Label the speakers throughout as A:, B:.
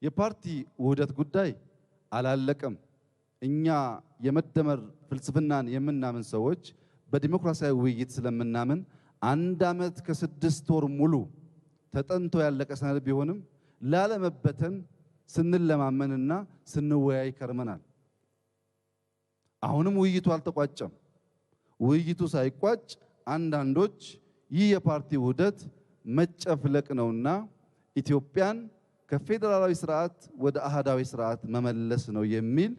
A: የፓርቲ ውህደት ጉዳይ አላለቀም። እኛ የመደመር ፍልስፍናን የምናምን ሰዎች በዲሞክራሲያዊ ውይይት ስለምናምን 1 ዓመት ከ6 ወር ሙሉ ተጠንቶ ያለቀ ሰነድ ቢሆንም ላለመበተን ስንለማመንና ስንወያይ ከርመናል። አሁንም ውይይቱ አልተቋጨም። ውይይቱ ሳይቋጭ አንዳንዶች ይህ የፓርቲ ውህደት መጨፍለቅ ነውና ኢትዮጵያን ከፌደራላዊ ስርዓት ወደ አሃዳዊ ስርዓት መመለስ ነው የሚል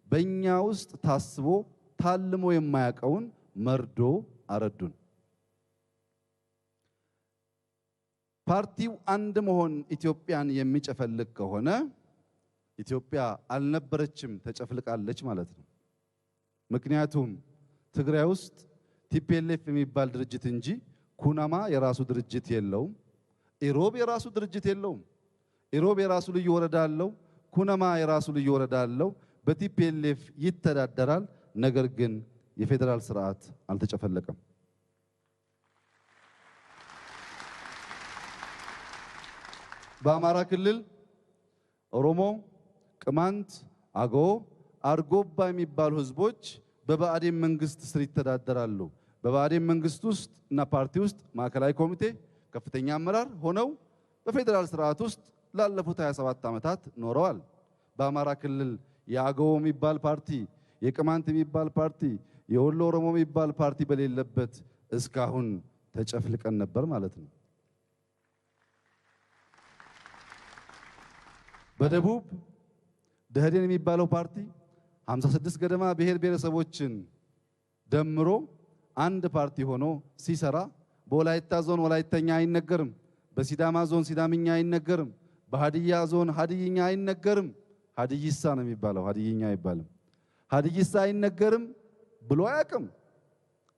A: በእኛ ውስጥ ታስቦ ታልሞ የማያውቀውን መርዶ አረዱን። ፓርቲው አንድ መሆን ኢትዮጵያን የሚጨፈልቅ ከሆነ ኢትዮጵያ አልነበረችም፣ ተጨፍልቃለች ማለት ነው። ምክንያቱም ትግራይ ውስጥ ቲፒኤልኤፍ የሚባል ድርጅት እንጂ ኩናማ የራሱ ድርጅት የለውም። ኢሮብ የራሱ ድርጅት የለውም። ኢሮብ የራሱ ልዩ ወረዳ አለው። ኩናማ የራሱ ልዩ ወረዳ አለው። በቲፒኤልኤፍ ይተዳደራል። ነገር ግን የፌደራል ስርዓት አልተጨፈለቀም። በአማራ ክልል ኦሮሞ፣ ቅማንት፣ አገው፣ አርጎባ የሚባሉ ህዝቦች በብአዴን መንግስት ስር ይተዳደራሉ። በብአዴን መንግስት ውስጥ እና ፓርቲ ውስጥ ማዕከላዊ ኮሚቴ ከፍተኛ አመራር ሆነው በፌደራል ስርዓት ውስጥ ላለፉት 27 ዓመታት ኖረዋል። በአማራ ክልል የአገው የሚባል ፓርቲ፣ የቅማንት የሚባል ፓርቲ፣ የወሎ ኦሮሞ የሚባል ፓርቲ በሌለበት እስካሁን ተጨፍልቀን ነበር ማለት ነው። በደቡብ ደህዴን የሚባለው ፓርቲ 56 ገደማ ብሔር ብሔረሰቦችን ደምሮ አንድ ፓርቲ ሆኖ ሲሰራ በወላይታ ዞን ወላይተኛ አይነገርም፣ በሲዳማ ዞን ሲዳምኛ አይነገርም፣ በሃዲያ ዞን ሃዲይኛ አይነገርም። ሃዲይሳ ነው የሚባለው፣ ሃዲይኛ አይባልም። ሃዲይሳ አይነገርም ብሎ አያውቅም።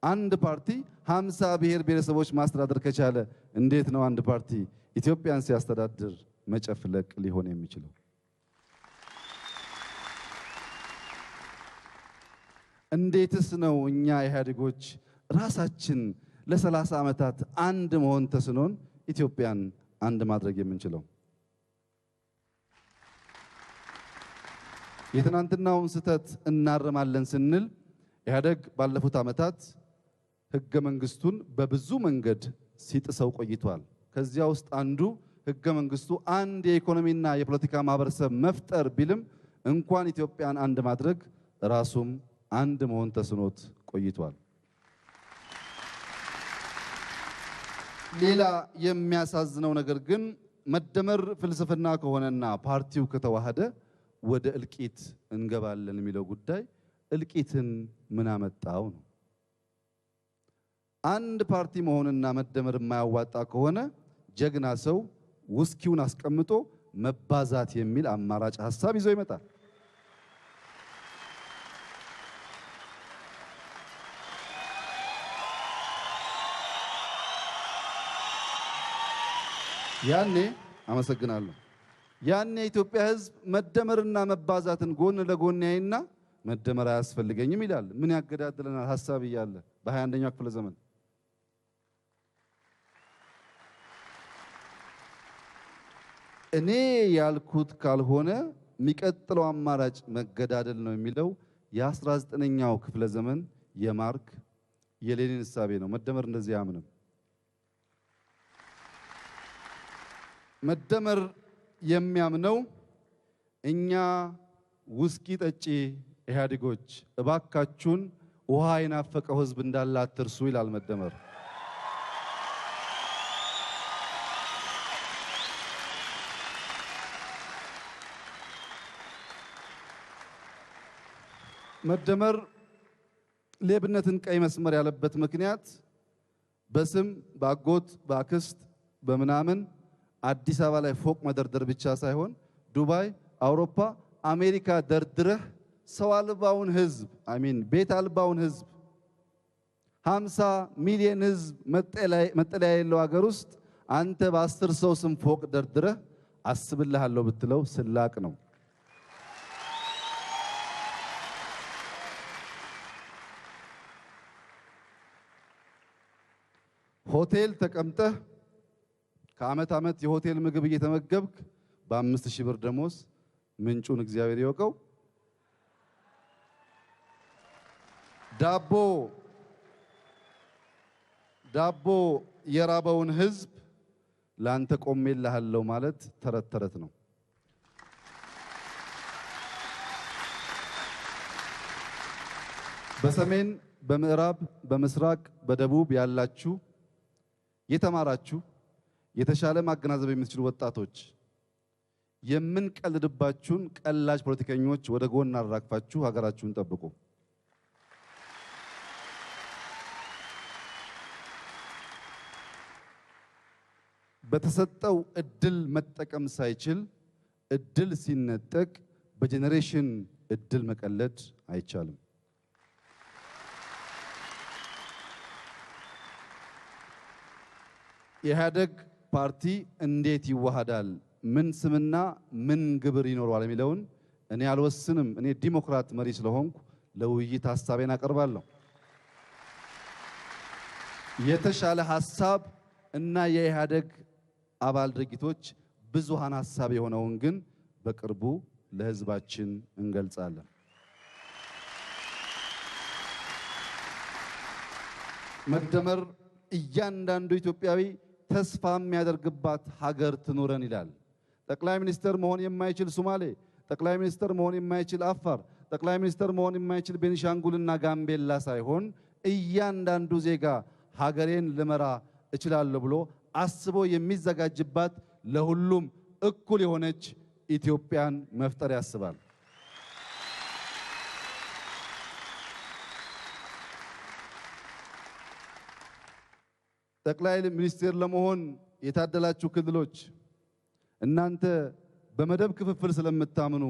A: አንድ ፓርቲ 50 ብሔር ብሔረሰቦች ማስተዳደር ከቻለ እንዴት ነው አንድ ፓርቲ ኢትዮጵያን ሲያስተዳድር መጨፍለቅ ሊሆን የሚችለው? እንዴትስ ነው እኛ ኢህአዴጎች ራሳችን ለ30 ዓመታት አንድ መሆን ተስኖን ኢትዮጵያን አንድ ማድረግ የምንችለው? የትናንትናውን ስህተት እናርማለን ስንል ኢህአዴግ ባለፉት ዓመታት ህገ መንግስቱን በብዙ መንገድ ሲጥሰው ቆይቷል። ከዚያ ውስጥ አንዱ ህገ መንግስቱ አንድ የኢኮኖሚና የፖለቲካ ማህበረሰብ መፍጠር ቢልም እንኳን ኢትዮጵያን አንድ ማድረግ ራሱም አንድ መሆን ተስኖት ቆይቷል። ሌላ የሚያሳዝነው ነገር ግን መደመር ፍልስፍና ከሆነና ፓርቲው ከተዋሃደ ወደ እልቂት እንገባለን የሚለው ጉዳይ እልቂትን ምን አመጣው ነው። አንድ ፓርቲ መሆንና መደመር የማያዋጣ ከሆነ ጀግና ሰው ውስኪውን አስቀምጦ መባዛት የሚል አማራጭ ሐሳብ ይዞ ይመጣል። ያኔ አመሰግናለሁ። ያኔ የኢትዮጵያ ህዝብ መደመርና መባዛትን ጎን ለጎን ያይና መደመር አያስፈልገኝም ይላል። ምን ያገዳድለናል ሐሳብ እያለ በ21ኛው ክፍለ ዘመን እኔ ያልኩት ካልሆነ የሚቀጥለው አማራጭ መገዳደል ነው የሚለው የ19ኛው ክፍለ ዘመን የማርክ የሌኒን እሳቤ ነው። መደመር እንደዚህ አያምንም። መደመር የሚያምነው እኛ ውስኪ ጠጪ ኢህአዴጎች እባካችሁን ውሃ የናፈቀው ህዝብ እንዳለ አትርሱ ይላል መደመር። መደመር ሌብነትን ቀይ መስመር ያለበት ምክንያት በስም በአጎት በአክስት በምናምን አዲስ አበባ ላይ ፎቅ መደርደር ብቻ ሳይሆን ዱባይ፣ አውሮፓ፣ አሜሪካ ደርድረህ ሰው አልባውን ህዝብ ቤት አልባውን ህዝብ 50 ሚሊዮን ህዝብ መጠለያ የሌለው ሀገር ውስጥ አንተ በ10 ሰው ስም ፎቅ ደርድረህ አስብልሃለሁ ብትለው ስላቅ ነው። ሆቴል ተቀምጠህ ከዓመት ዓመት የሆቴል ምግብ እየተመገብክ በ5000 ብር ደሞዝ ምንጩን እግዚአብሔር ይወቀው። ዳቦ የራበውን ህዝብ ላንተ ቆሜልሃለሁ ማለት ተረት ተረት ነው። በሰሜን፣ በምዕራብ፣ በምስራቅ፣ በደቡብ ያላችሁ የተማራችሁ የተሻለ ማገናዘብ የምትችሉ ወጣቶች የምንቀልድባችሁን ቀላጅ ፖለቲከኞች ወደ ጎን አራግፋችሁ ሀገራችሁን ጠብቁ። በተሰጠው እድል መጠቀም ሳይችል እድል ሲነጠቅ በጄኔሬሽን እድል መቀለድ አይቻልም። የኢህአዴግ ፓርቲ እንዴት ይዋሃዳል፣ ምን ስምና ምን ግብር ይኖረዋል የሚለውን እኔ አልወስንም። እኔ ዲሞክራት መሪ ስለሆንኩ ለውይይት ሐሳቤን አቀርባለሁ። የተሻለ ሐሳብ እና የኢህአዴግ አባል ድርጅቶች ብዙሃን ሐሳብ የሆነውን ግን በቅርቡ ለህዝባችን እንገልጻለን። መደመር እያንዳንዱ ኢትዮጵያዊ ተስፋ የሚያደርግባት ሀገር ትኑረን ይላል። ጠቅላይ ሚኒስትር መሆን የማይችል ሶማሌ፣ ጠቅላይ ሚኒስትር መሆን የማይችል አፋር፣ ጠቅላይ ሚኒስትር መሆን የማይችል ቤኒሻንጉልና ጋምቤላ ሳይሆን እያንዳንዱ ዜጋ ሀገሬን ልመራ እችላለሁ ብሎ አስቦ የሚዘጋጅባት ለሁሉም እኩል የሆነች ኢትዮጵያን መፍጠር ያስባል። ጠቅላይ ሚኒስትር ለመሆን የታደላችሁ ክልሎች እናንተ በመደብ ክፍፍል ስለምታምኑ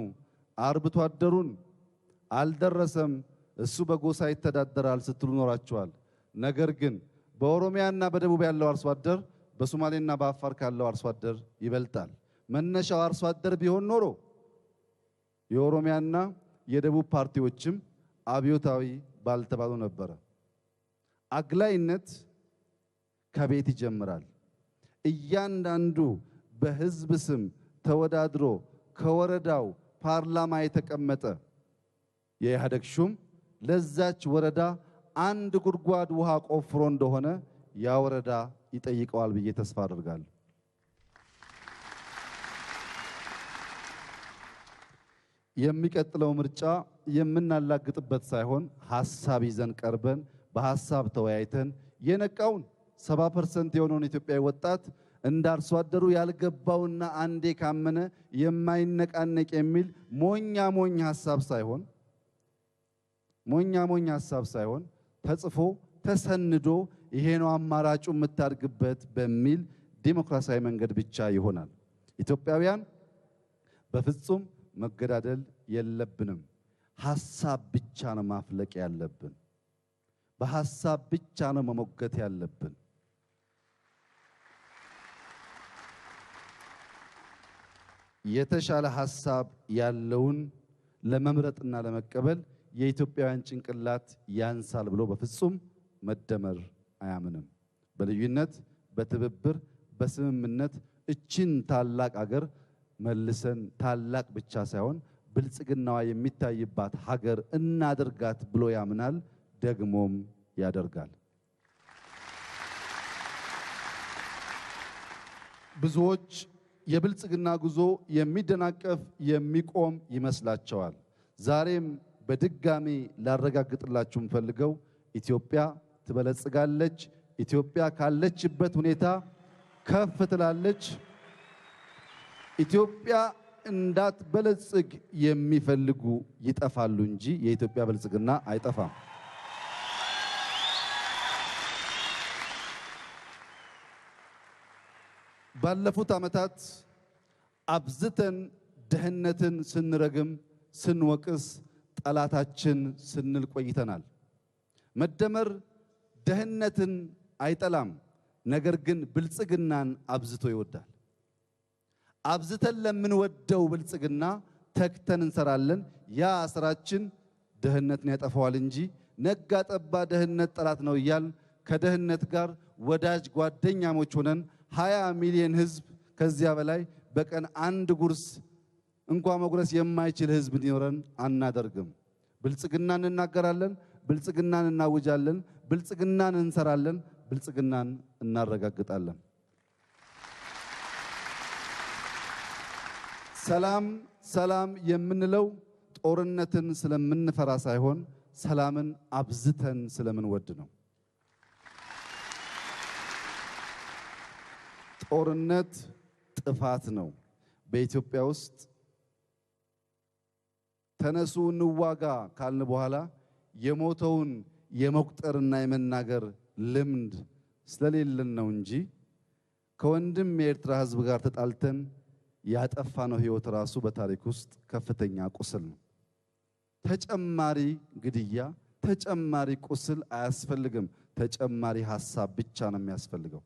A: አርብቶ አደሩን አልደረሰም እሱ በጎሳ ይተዳደራል ስትሉ ኖራችኋል። ነገር ግን በኦሮሚያና በደቡብ ያለው አርሶ አደር በሶማሌና በአፋር ካለው አርሶ አደር ይበልጣል። መነሻው አርሶ አደር ቢሆን ኖሮ የኦሮሚያና የደቡብ ፓርቲዎችም አብዮታዊ ባልተባሉ ነበረ። አግላይነት ከቤት ይጀምራል። እያንዳንዱ በህዝብ ስም ተወዳድሮ ከወረዳው ፓርላማ የተቀመጠ የኢህአዴግ ሹም ለዛች ወረዳ አንድ ጉድጓድ ውሃ ቆፍሮ እንደሆነ ያ ወረዳ ይጠይቀዋል ብዬ ተስፋ አደርጋለሁ። የሚቀጥለው ምርጫ የምናላግጥበት ሳይሆን ሐሳብ ይዘን ቀርበን በሐሳብ ተወያይተን የነቃውን 70% የሆነውን ኢትዮጵያዊ ወጣት እንደ አርሶ አደሩ ያልገባውና አንዴ ካመነ የማይነቃነቅ የሚል ሞኝ ሐሳብ ሳይሆን ተጽፎ ተሰንዶ ይሄ ነው አማራጩ የምታድግበት በሚል ዲሞክራሲያዊ መንገድ ብቻ ይሆናል። ኢትዮጵያውያን በፍጹም መገዳደል የለብንም። ሐሳብ ብቻ ነው ማፍለቅ ያለብን። በሐሳብ ብቻ ነው መሞገት ያለብን። የተሻለ ሐሳብ ያለውን ለመምረጥና ለመቀበል የኢትዮጵያውያን ጭንቅላት ያንሳል ብሎ በፍጹም መደመር አያምንም። በልዩነት በትብብር በስምምነት እችን ታላቅ አገር መልሰን ታላቅ ብቻ ሳይሆን ብልጽግናዋ የሚታይባት ሀገር እናድርጋት ብሎ ያምናል፣ ደግሞም ያደርጋል። ብዙዎች የብልጽግና ጉዞ የሚደናቀፍ የሚቆም ይመስላቸዋል። ዛሬም በድጋሚ ላረጋግጥላችሁ የምፈልገው ኢትዮጵያ ትበለጽጋለች። ኢትዮጵያ ካለችበት ሁኔታ ከፍ ትላለች። ኢትዮጵያ እንዳትበለጽግ የሚፈልጉ ይጠፋሉ እንጂ የኢትዮጵያ ብልጽግና አይጠፋም። ባለፉት ዓመታት አብዝተን ድህነትን ስንረግም ስንወቅስ ጠላታችን ስንል ቆይተናል። መደመር ድህነትን አይጠላም፣ ነገር ግን ብልጽግናን አብዝቶ ይወዳል። አብዝተን ለምንወደው ብልጽግና ተክተን እንሰራለን። ያ ስራችን ድህነትን ያጠፋዋል እንጂ ነጋ ጠባ ድህነት ጠላት ነው እያል ከድህነት ጋር ወዳጅ ጓደኛሞች ሆነን 20 ሚሊዮን ህዝብ ከዚያ በላይ በቀን አንድ ጉርስ እንኳን መጉረስ የማይችል ህዝብ እንዲኖረን አናደርግም። ብልጽግናን እናገራለን፣ ብልጽግናን እናውጃለን፣ ብልጽግናን እንሰራለን፣ ብልጽግናን እናረጋግጣለን። ሰላም የምንለው ጦርነትን ስለምንፈራ ሳይሆን ሰላምን አብዝተን ስለምንወድ ነው። ጦርነት ጥፋት ነው። በኢትዮጵያ ውስጥ ተነሱ እንዋጋ ካልን በኋላ የሞተውን የመቁጠርና የመናገር ልምድ ስለሌለን ነው እንጂ ከወንድም የኤርትራ ህዝብ ጋር ተጣልተን ያጠፋነው ህይወት ራሱ በታሪክ ውስጥ ከፍተኛ ቁስል ነው። ተጨማሪ ግድያ፣ ተጨማሪ ቁስል አያስፈልግም። ተጨማሪ ሐሳብ ብቻ ነው የሚያስፈልገው።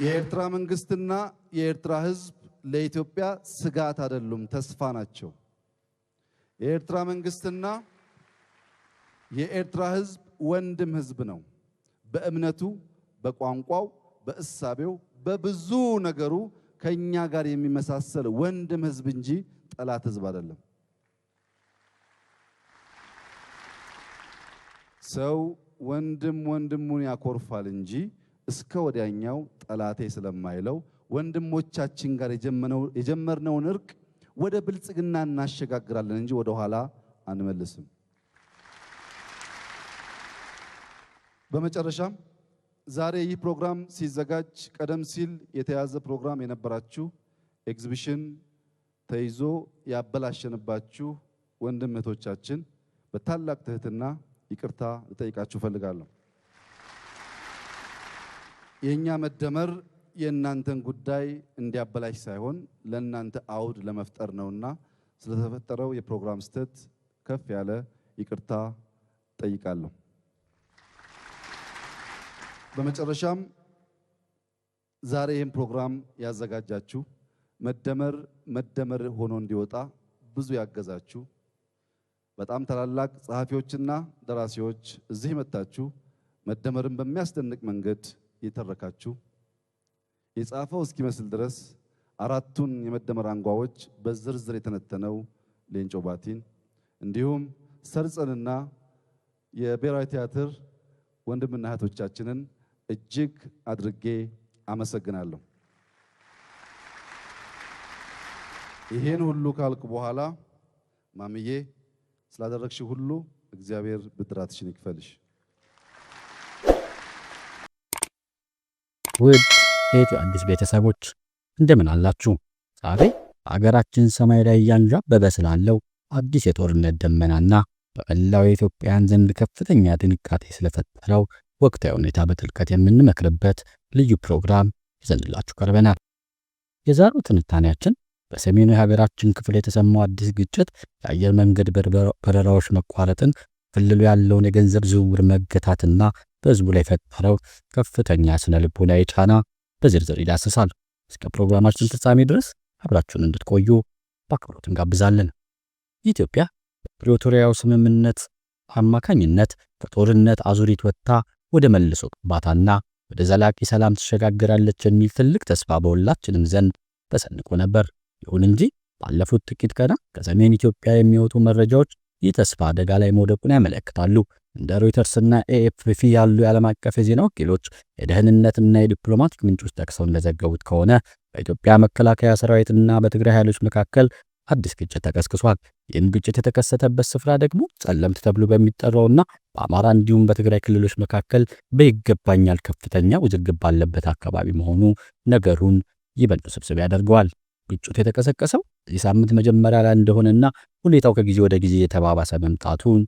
A: የኤርትራ መንግስትና የኤርትራ ህዝብ ለኢትዮጵያ ስጋት አይደሉም፣ ተስፋ ናቸው። የኤርትራ መንግስትና የኤርትራ ህዝብ ወንድም ህዝብ ነው። በእምነቱ፣ በቋንቋው፣ በእሳቤው፣ በብዙ ነገሩ ከኛ ጋር የሚመሳሰል ወንድም ህዝብ እንጂ ጠላት ህዝብ አይደለም። ሰው ወንድሙን ያኮርፋል እንጂ እስከ ወዲያኛው ጠላቴ ስለማይለው ወንድሞቻችን ጋር የጀመርነውን እርቅ ወደ ብልጽግና እናሸጋግራለን እንጂ ወደ ኋላ አንመልስም። በመጨረሻም ዛሬ ይህ ፕሮግራም ሲዘጋጅ ቀደም ሲል የተያዘ ፕሮግራም የነበራችሁ ኤግዚቢሽን ተይዞ ያበላሸንባችሁ ወንድም እህቶቻችን በታላቅ ትህትና ይቅርታ ልጠይቃችሁ ፈልጋለሁ። የኛ መደመር የእናንተን ጉዳይ እንዲያበላሽ ሳይሆን ለእናንተ አውድ ለመፍጠር ነውና ስለተፈጠረው የፕሮግራም ስህተት ከፍ ያለ ይቅርታ ጠይቃለሁ። በመጨረሻም ዛሬ ይህን ፕሮግራም ያዘጋጃችሁ መደመር ሆኖ እንዲወጣ ብዙ ያገዛችሁ በጣም ታላላቅ ጸሐፊዎችና ደራሲዎች እዚህ መጣችሁ መደመርን በሚያስደንቅ መንገድ የተረካችሁ የጻፈው እስኪመስል ድረስ አራቱን የመደመር አንጓዎች በዝርዝር የተነተነው ሌንጮ ባቲን እንዲሁም ሰርጸንና የብሔራዊ ቲያትር ወንድምና እህቶቻችንን እጅግ አድርጌ አመሰግናለሁ። ይሄን ሁሉ ካልኩ በኋላ ማምዬ ስላደረግሽ ሁሉ እግዚአብሔር ብድራትሽን ይክፈልሽ።
B: ውድ የኢትዮ አዲስ ቤተሰቦች እንደምን አላችሁ? ዛሬ በአገራችን ሰማይ ላይ እያንዣበበ ስላለው አዲስ የጦርነት ደመናና በመላው የኢትዮጵያን ዘንድ ከፍተኛ ድንጋጤ ስለፈጠረው ወቅታዊ ሁኔታ በጥልቀት የምንመክርበት ልዩ ፕሮግራም ይዘንላችሁ ቀርበናል። የዛሬው ትንታኔያችን በሰሜኑ የሀገራችን ክፍል የተሰማው አዲስ ግጭት፣ የአየር መንገድ በረራዎች መቋረጥን፣ ክልሉ ያለውን የገንዘብ ዝውውር መገታትና በህዝቡ ላይ የፈጠረው ከፍተኛ ስነ ልቦናዊ ጫና በዝርዝር ይዳሰሳል። እስከ ፕሮግራማችን ፍጻሜ ድረስ አብራችሁን እንድትቆዩ በአክብሮት እንጋብዛለን። ኢትዮጵያ በፕሪቶሪያው ስምምነት አማካኝነት ከጦርነት አዙሪት ወጥታ ወደ መልሶ ግንባታና ወደ ዘላቂ ሰላም ትሸጋግራለች የሚል ትልቅ ተስፋ በሁላችንም ዘንድ ተሰንቆ ነበር። ይሁን እንጂ ባለፉት ጥቂት ቀናት ከሰሜን ኢትዮጵያ የሚወጡ መረጃዎች ይህ ተስፋ አደጋ ላይ መውደቁን ያመለክታሉ። እንደ ሮይተርስና ኤኤፍፒ ያሉ የዓለም አቀፍ የዜና ወኪሎች የደህንነትና የዲፕሎማቲክ ምንጮች ጠቅሰው እንደዘገቡት ከሆነ በኢትዮጵያ መከላከያ ሰራዊትና በትግራይ ኃይሎች መካከል አዲስ ግጭት ተቀስቅሷል። ይህም ግጭት የተከሰተበት ስፍራ ደግሞ ጸለምት ተብሎ በሚጠራውና በአማራ እንዲሁም በትግራይ ክልሎች መካከል በይገባኛል ከፍተኛ ውዝግብ ባለበት አካባቢ መሆኑ ነገሩን ይበልጥ ውስብስብ ያደርገዋል። ግጭቱ የተቀሰቀሰው በዚህ ሳምንት መጀመሪያ ላይ እንደሆነና ሁኔታው ከጊዜ ወደ ጊዜ የተባባሰ መምጣቱን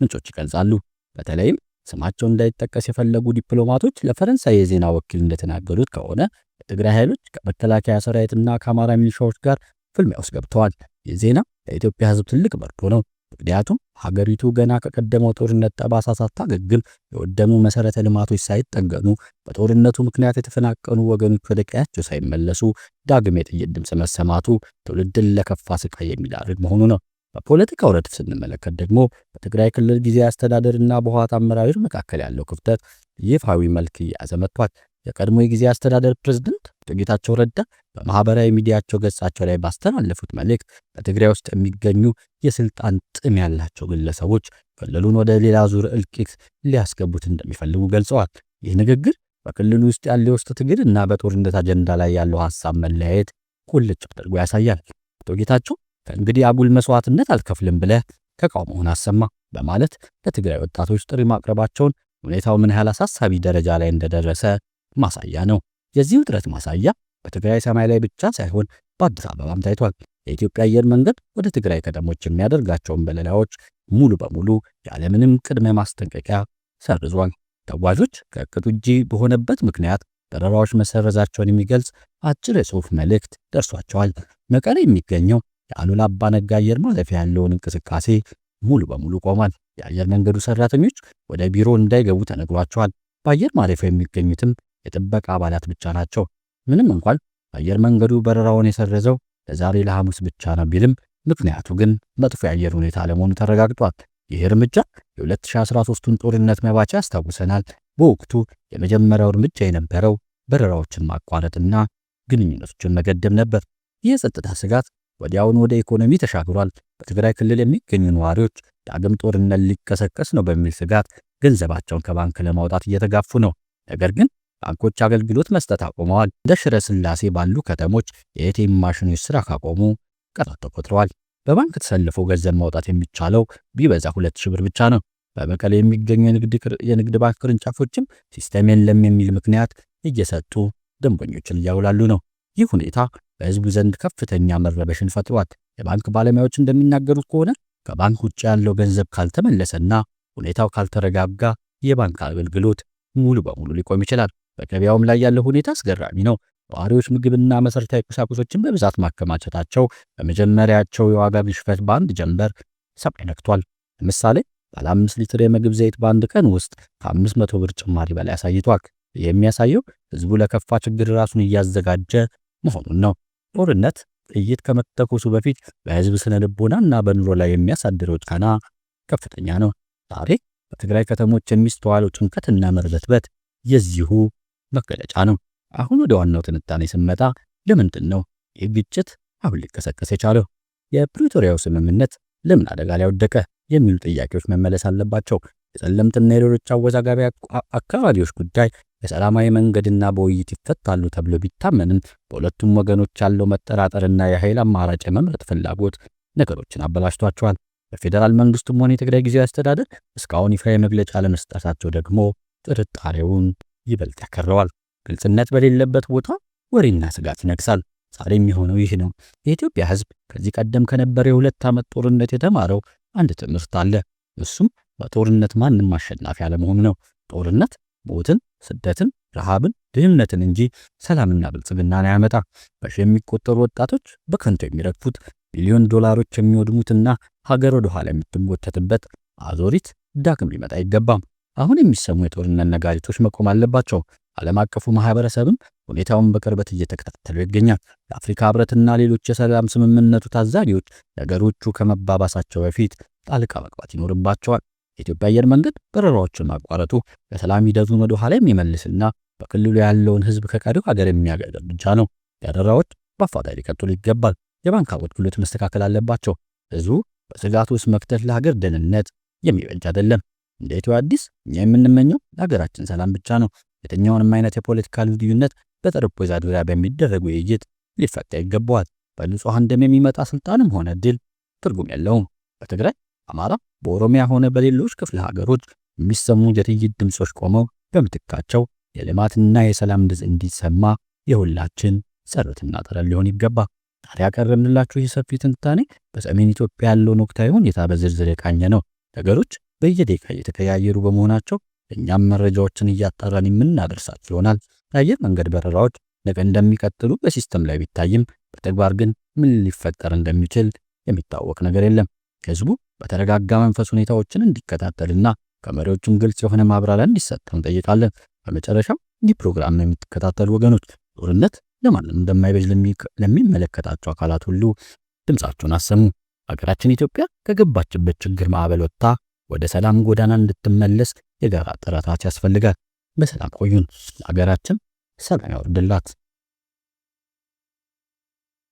B: ምንጮች ይገልጻሉ። በተለይም ስማቸው እንዳይጠቀስ የፈለጉ ዲፕሎማቶች ለፈረንሳይ የዜና ወኪል እንደተናገሩት ከሆነ የትግራይ ኃይሎች ከመከላከያ ሰራዊትና ከአማራ ሚሊሻዎች ጋር ፍልሚያ ውስጥ ገብተዋል። ይህ ዜና ለኢትዮጵያ ሕዝብ ትልቅ መርዶ ነው። ምክንያቱም ሀገሪቱ ገና ከቀደመው ጦርነት ጠባሳ ሳታገግም የወደሙ መሰረተ ልማቶች ሳይጠገኑ በጦርነቱ ምክንያት የተፈናቀኑ ወገኖች ወደ ቀያቸው ሳይመለሱ ዳግም የጥይት ድምፅ መሰማቱ ትውልድን ለከፋ ስቃይ የሚዳርግ መሆኑ ነው። በፖለቲካው ረድፍ ስንመለከት ደግሞ በትግራይ ክልል ጊዜያዊ አስተዳደርና በህወሓት አመራሮች መካከል ያለው ክፍተት ይፋዊ መልክ እየያዘ መጥቷል። የቀድሞ የጊዜ አስተዳደር ፕሬዝዳንት ጌታቸው ረዳ በማህበራዊ ሚዲያቸው ገጻቸው ላይ ባስተላለፉት መልእክት በትግራይ ውስጥ የሚገኙ የስልጣን ጥም ያላቸው ግለሰቦች ክልሉን ወደ ሌላ ዙር እልቂት ሊያስገቡት እንደሚፈልጉ ገልጸዋል። ይህ ንግግር በክልሉ ውስጥ ያለው የውስጥ ትግል እና በጦርነት አጀንዳ ላይ ያለው ሐሳብ መለያየት ቁልጭ አድርጎ ያሳያል። ጌታቸው ከእንግዲህ አጉል መስዋዕትነት አልከፍልም ብለህ ተቃውሞውን አሰማ በማለት ለትግራይ ወጣቶች ጥሪ ማቅረባቸውን ሁኔታው ምን ያህል አሳሳቢ ደረጃ ላይ እንደደረሰ ማሳያ ነው። የዚህ ውጥረት ማሳያ በትግራይ ሰማይ ላይ ብቻ ሳይሆን በአዲስ አበባም ታይቷል። የኢትዮጵያ አየር መንገድ ወደ ትግራይ ከተሞች የሚያደርጋቸውን በረራዎች ሙሉ በሙሉ ያለምንም ቅድመ ማስጠንቀቂያ ሰርዟል። ተጓዦች ከእቅዱ ውጪ በሆነበት ምክንያት በረራዎች መሰረዛቸውን የሚገልጽ አጭር የጽሑፍ መልእክት ደርሷቸዋል። መቀሌ የሚገኘው የአሉላ አባ ነጋ አየር ማረፊያ ያለውን እንቅስቃሴ ሙሉ በሙሉ ቆሟል። የአየር መንገዱ ሰራተኞች ወደ ቢሮ እንዳይገቡ ተነግሯቸዋል። በአየር ማረፊያው የሚገኙትም የጥበቃ አባላት ብቻ ናቸው። ምንም እንኳን አየር መንገዱ በረራውን የሰረዘው ለዛሬ ለሐሙስ ብቻ ነው ቢልም ምክንያቱ ግን መጥፎ የአየር ሁኔታ ለመሆኑ ተረጋግጧል። ይህ እርምጃ የ2013ቱን ጦርነት መባቻ ያስታውሰናል። በወቅቱ የመጀመሪያው እርምጃ የነበረው በረራዎችን ማቋረጥና ግንኙነቶችን መገደብ ነበር። ይህ የጸጥታ ስጋት ወዲያውኑ ወደ ኢኮኖሚ ተሻግሯል። በትግራይ ክልል የሚገኙ ነዋሪዎች ዳግም ጦርነት ሊቀሰቀስ ነው በሚል ስጋት ገንዘባቸውን ከባንክ ለማውጣት እየተጋፉ ነው። ነገር ግን ባንኮች አገልግሎት መስጠት አቆመዋል። እንደ ሽረ ስላሴ ባሉ ከተሞች የኤቲኤም ማሽኖች ስራ ካቆሙ ቀናት ተቆጥረዋል። በባንክ ተሰልፎ ገንዘብ ማውጣት የሚቻለው ቢበዛ 2000 ብር ብቻ ነው። በመቀሌ የሚገኙ የንግድ ባንክ ቅርንጫፎችም ሲስተም የለም የሚል ምክንያት እየሰጡ ደንበኞችን እያውላሉ ነው። ይህ ሁኔታ በህዝቡ ዘንድ ከፍተኛ መረበሽን ፈጥሯል። የባንክ ባለሙያዎች እንደሚናገሩት ከሆነ ከባንክ ውጭ ያለው ገንዘብ ካልተመለሰና ሁኔታው ካልተረጋጋ የባንክ አገልግሎት ሙሉ በሙሉ ሊቆም ይችላል። በገበያውም ላይ ያለው ሁኔታ አስገራሚ ነው። ነዋሪዎች ምግብና መሰረታዊ ቁሳቁሶችን በብዛት ማከማቸታቸው በመጀመሪያቸው የዋጋ ግሽበት በአንድ ጀንበር ሰማይ ነክቷል። ለምሳሌ ባለ 5 ሊትር የምግብ ዘይት በአንድ ቀን ውስጥ ከ500 ብር ጭማሪ በላይ አሳይቷል። የሚያሳየው ህዝቡ ለከፋ ችግር ራሱን እያዘጋጀ መሆኑን ነው። ጦርነት ጥይት ከመተኮሱ በፊት በህዝብ ስነ ልቦናና በኑሮ ላይ የሚያሳድረው ጫና ከፍተኛ ነው። ዛሬ በትግራይ ከተሞች የሚስተዋለው ጭንቀትና መርበትበት የዚሁ መገለጫ ነው። አሁን ወደ ዋናው ትንታኔ ስንመጣ ለምንድን ነው ይህ ግጭት አሁን ሊቀሰቀስ የቻለው? የፕሪቶሪያው ስምምነት ለምን አደጋ ላይ ወደቀ? የሚሉ ጥያቄዎች መመለስ አለባቸው። የጸለምትና የሌሎች አወዛጋቢ አካባቢዎች ጉዳይ በሰላማዊ መንገድና በውይይት ይፈታሉ ተብሎ ቢታመንም በሁለቱም ወገኖች ያለው መጠራጠርና የኃይል አማራጭ የመምረጥ ፍላጎት ነገሮችን አበላሽቷቸዋል። በፌዴራል መንግስቱም ሆነ የትግራይ ጊዜያዊ አስተዳደር እስካሁን ይፋ መግለጫ ለመስጠታቸው ደግሞ ጥርጣሬውን ይበልጥ ያከረዋል። ግልጽነት በሌለበት ቦታ ወሬና ስጋት ይነግሳል። ዛሬ የሚሆነው ይህ ነው። የኢትዮጵያ ሕዝብ ከዚህ ቀደም ከነበረ የ2 ዓመት ጦርነት የተማረው አንድ ትምህርት አለ። እሱም በጦርነት ማንም አሸናፊ አለመሆኑ ነው። ጦርነት ሞትን፣ ስደትን፣ ረሃብን፣ ድህነትን እንጂ ሰላምና ብልጽግናን አያመጣ። በሺ የሚቆጠሩ ወጣቶች በከንቱ የሚረግፉት፣ ቢሊዮን ዶላሮች የሚወድሙትና ሀገር ወደ ኋላ የምትጎተትበት አዙሪት ዳግም ሊመጣ አይገባም። አሁን የሚሰሙ የጦርነት ነጋሪቶች መቆም አለባቸው። ዓለም አቀፉ ማህበረሰብም ሁኔታውን በቅርበት እየተከታተሉ ይገኛል። የአፍሪካ ህብረትና ሌሎች የሰላም ስምምነቱ ታዛቢዎች ነገሮቹ ከመባባሳቸው በፊት ጣልቃ መግባት ይኖርባቸዋል። የኢትዮጵያ አየር መንገድ በረራዎችን ማቋረጡ የሰላም ሂደቱን ወደ ኋላ የሚመልስና በክልሉ ያለውን ህዝብ ከቀሪው ሀገር የሚያገድ እርምጃ ነው። በረራዎች በአፋጣኝ ሊቀጥሉ ይገባል። የባንክ አገልግሎት መስተካከል አለባቸው። ህዝቡ በስጋት ውስጥ መክተት ለሀገር ደህንነት የሚበጅ አይደለም። እንደ ኢትዮ አዲስ እኛ የምንመኘው ለሀገራችን ሰላም ብቻ ነው። የትኛውንም አይነት የፖለቲካ ልዩነት በጠረጴዛ ዙሪያ በሚደረግ ውይይት ሊፈታ ይገባዋል። በንጹሃን ደም የሚመጣ ስልጣንም ሆነ ድል ትርጉም የለውም። በትግራይ፣ አማራ፣ በኦሮሚያ ሆነ በሌሎች ክፍለ ሀገሮች የሚሰሙ የጥይት ድምጾች ቆመው በምትካቸው የልማትና የሰላም ድምጽ እንዲሰማ የሁላችን ጸሎትና ጥረት ሊሆን ይገባ። ታዲያ ያቀረብንላችሁ ይህ ሰፊ ትንታኔ በሰሜን ኢትዮጵያ ያለውን ወቅታዊ ሁኔታ በዝርዝር የቃኘ ነው። ነገሮች በየደቂቃ እየተቀያየሩ በመሆናቸው እኛም መረጃዎችን እያጣራን የምናደርሳችሁ ይሆናል። የአየር መንገድ በረራዎች ነገ እንደሚቀጥሉ በሲስተም ላይ ቢታይም በተግባር ግን ምን ሊፈጠር እንደሚችል የሚታወቅ ነገር የለም። ህዝቡ በተረጋጋ መንፈስ ሁኔታዎችን እንዲከታተልና ከመሪዎቹም ግልጽ የሆነ ማብራሪያ እንዲሰጠው እንጠይቃለን። በመጨረሻም ይህ ፕሮግራም ነው የምትከታተሉ ወገኖች ጦርነት ለማንም እንደማይበጅ ለሚመለከታቸው አካላት ሁሉ ድምጻችሁን አሰሙ። ሀገራችን ኢትዮጵያ ከገባችበት ችግር ማዕበል ወጥታ ወደ ሰላም ጎዳና እንድትመለስ የጋራ ጥረታት ያስፈልጋል። በሰላም ቆዩን። ለሀገራችን ሰላም ያወርድላት።